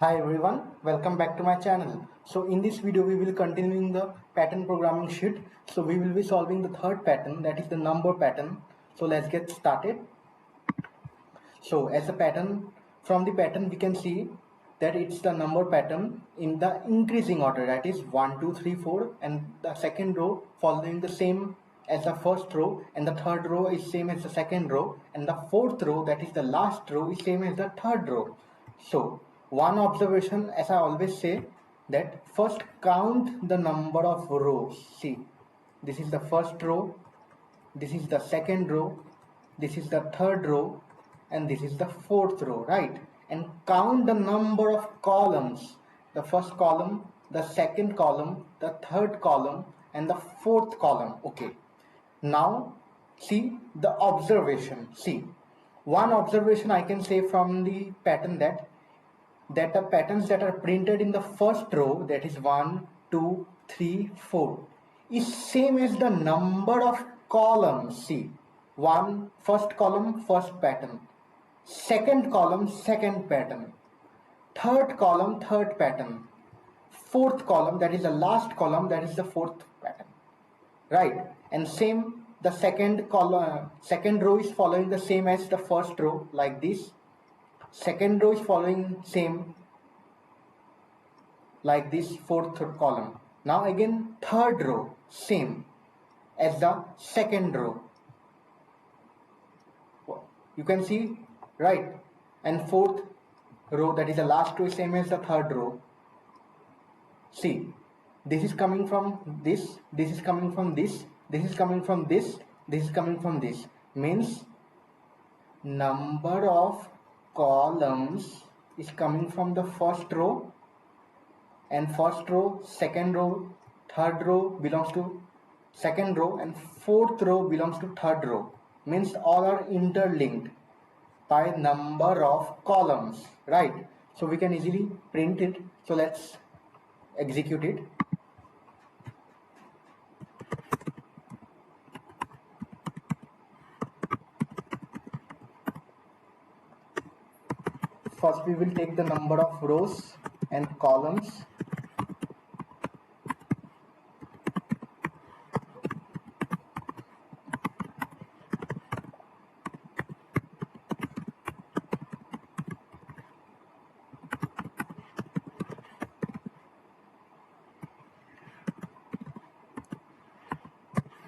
Hi everyone, welcome back to my channel. So in this video we will continuing the pattern programming sheet. So we will be solving the third pattern, that is the number pattern. So let's get started. So as a pattern, from the pattern we can see that it's the number pattern in the increasing order, that is 1 2 3 4, and the second row following the same as the first row, and the third row is same as the second row, and the fourth row, that is the last row, is same as the third row. So one observation, as I always say, that first count the number of rows. See, this is the first row, this is the second row, this is the third row, and this is the fourth row, right? And count the number of columns: the first column, the second column, the third column, and the fourth column. Okay, now see the observation. See, one observation I can say from the pattern, that the patterns that are printed in the first row, that is 1 2 3 4, is same as the number of columns. See, one first column, first pattern, second column, second pattern, third column, third pattern, fourth column, that is the last column, that is the fourth pattern, right? And same, the second column, second row is following the same as the first row, like this. Second row is following same like this, fourth column. Now again third row same as the second row, you can see, right? And fourth row, that is the last row, is same as the third row. See, this is coming from this, this is coming from this, this is coming from this, this is coming from this, means number of columns is coming from the first row, and first row, second row, third row belongs to second row, and fourth row belongs to third row, means all are interlinked by number of columns, right? So we can easily print it. So let's execute it. First we will take the number of rows and columns.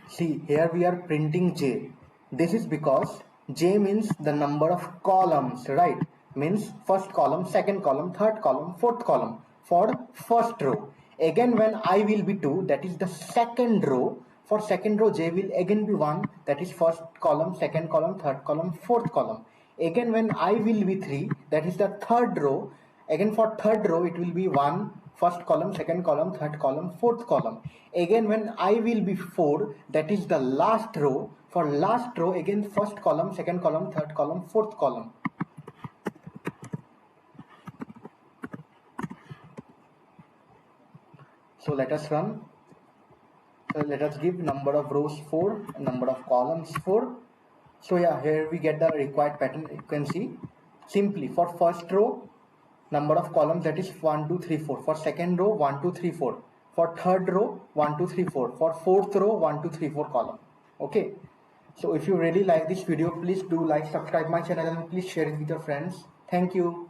See, here we are printing J. This is because J means the number of columns, right? Means first column, second column, third column, fourth column for first row. Again, when I will be 2, that is the second row. For second row, J will again be 1, that is first column, second column, third column, fourth column. Again, when I will be 3, that is the third row. Again, for third row, it will be 1, first column, second column, third column, fourth column. Again, when I will be 4, that is the last row. For last row, again first column, second column, third column, fourth column. So let us run. So let us give number of rows 4 and number of columns 4. So yeah, here we get the required pattern. You can see simply for first row, number of columns, that is 1 2 3 4. For second row, 1 2 3 4. For third row, 1 2 3 4. For fourth row, 1 2 3 4 column. Okay, so if you really like this video, please do like, subscribe my channel, and please share it with your friends. Thank you.